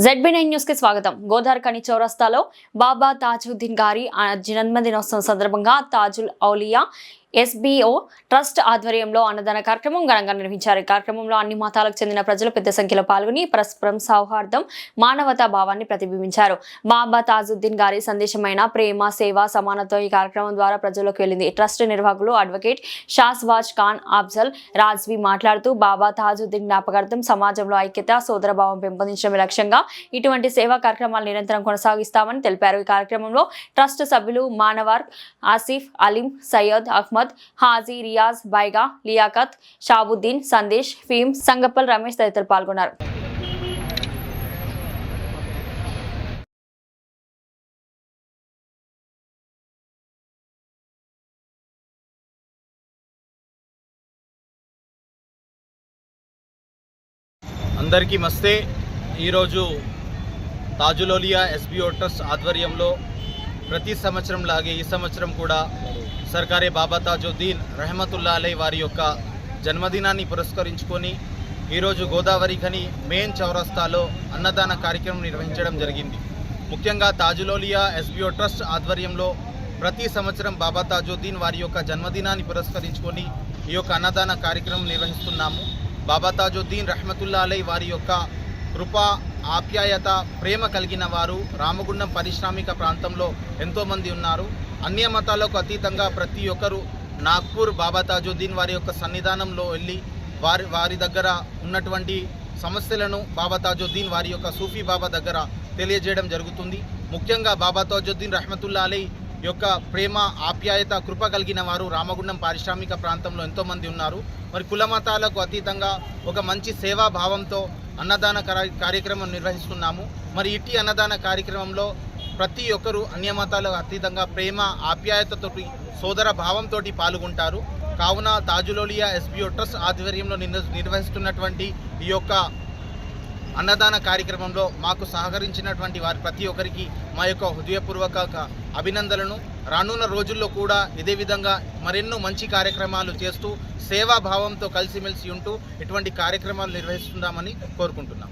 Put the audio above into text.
ZB9 news కి స్వాగతం. గోదావరిఖని చౌరస్తాలో బాబా తాజుద్దీన్ గారి జన్మదినోత్సవం సందర్భంగా తాజుల్ ఔలియా SBO ట్రస్ట్ ఆధ్వర్యంలో అన్నదాన కార్యక్రమం ఘనంగా నిర్వహించారు. ఈ కార్యక్రమంలో అన్ని మతాలకు చెందిన ప్రజలు పెద్ద సంఖ్యలో పాల్గొని పరస్పరం సౌహార్దం, మానవతా భావాన్ని ప్రతిబింబించారు. బాబా తాజుద్దీన్ గారి సందేశమైన ప్రేమ, సేవ, సమానత్వం ఈ కార్యక్రమం ద్వారా ప్రజల్లోకి వెళ్ళింది. ట్రస్ట్ నిర్వాహకులు అడ్వకేట్ షాస్వాజ్ ఖాన్ అఫ్జల్ రాజ్వి మాట్లాడుతూ బాబా తాజుద్దీన్ జ్ఞాపకార్థం సమాజంలో ఐక్యత, సోదరభావం పెంపొందించడమే లక్ష్యంగా ఇటువంటి సేవా కార్యక్రమాలు నిరంతరం కొనసాగిస్తామని తెలిపారు. ఈ కార్యక్రమంలో ట్రస్ట్ సభ్యులు మానవార్, ఆసిఫ్, అలీం, సయ్యద్, అహ్మద్, హాజీ, రియాజ్, బైగా, లియాకత్, షాబుద్దీన్, సందేశ్, ఫీమ్, సంగప్పల్ రమేష్ తదితరులు పాల్గొన్నారు. అందరికీ మస్తే. ఈరోజు తాజుల్ ఔలియా SBO ట్రస్ట్ ఆధ్వర్యంలో ప్రతి సంవత్సరం లాగే ఈ సంవత్సరం కూడా సర్కారే బాబా తాజుద్దీన్ రెహమతుల్లా అలై వారి యొక్క జన్మదినాన్ని పురస్కరించుకొని ఈరోజు గోదావరిఖని మెయిన్ చౌరస్తాలో అన్నదాన కార్యక్రమం నిర్వహించడం జరిగింది. ముఖ్యంగా తాజుల్ ఔలియా SBO ట్రస్ట్ ఆధ్వర్యంలో ప్రతి సంవత్సరం బాబా తాజుద్దీన్ వారి యొక్క జన్మదినాన్ని పురస్కరించుకొని ఈ యొక్క అన్నదాన కార్యక్రమం నిర్వహిస్తున్నాము. బాబా తాజుద్దీన్ రెహమతుల్లా అలై వారి యొక్క కృప, ఆప్యాయత, ప్రేమ కలిగిన వారు రామగుండం పారిశ్రామిక ప్రాంతంలో ఎంతోమంది ఉన్నారు. అన్య మతాలకు అతీతంగా ప్రతి ఒక్కరూ నాగ్పూర్ బాబా తాజుద్దీన్ వారి యొక్క సన్నిధానంలో వెళ్ళి వారి దగ్గర ఉన్నటువంటి సమస్యలను బాబా తాజుద్దీన్ వారి యొక్క సూఫీ బాబా దగ్గర తెలియజేయడం జరుగుతుంది. ముఖ్యంగా బాబా తాజుద్దీన్ రెహమతుల్లా అలై యొక్క ప్రేమ, ఆప్యాయత, కృప కలిగిన వారు రామగుండం పారిశ్రామిక ప్రాంతంలో ఎంతోమంది ఉన్నారు. మరి కుల మతాలకు అతీతంగా ఒక మంచి సేవా భావంతో అన్నదాన కార్యక్రమం నిర్వహిస్తున్నాము. మరి ఇటీ అన్నదాన కార్యక్రమంలో ప్రతి ఒక్కరూ అన్య మతాలకు అతీతంగా ప్రేమ, ఆప్యాయతతోటి, సోదర భావంతో పాల్గొంటారు. కావున తాజుల్ ఔలియా SBO ట్రస్ట్ ఆధ్వర్యంలో నిర్వహిస్తున్నటువంటి ఈ యొక్క అన్నదాన కార్యక్రమంలో మాకు సహకరించినటువంటి వారి ప్రతి ఒక్కరికి మా యొక్క హృదయపూర్వక అభినందనలను. రానున్న రోజుల్లో కూడా ఇదే విధంగా మరెన్నో మంచి కార్యక్రమాలు చేస్తూ సేవాభావంతో కలిసిమెలిసి ఉంటూ ఇటువంటి కార్యక్రమాలు నిర్వహిస్తున్నామని కోరుకుంటున్నాం.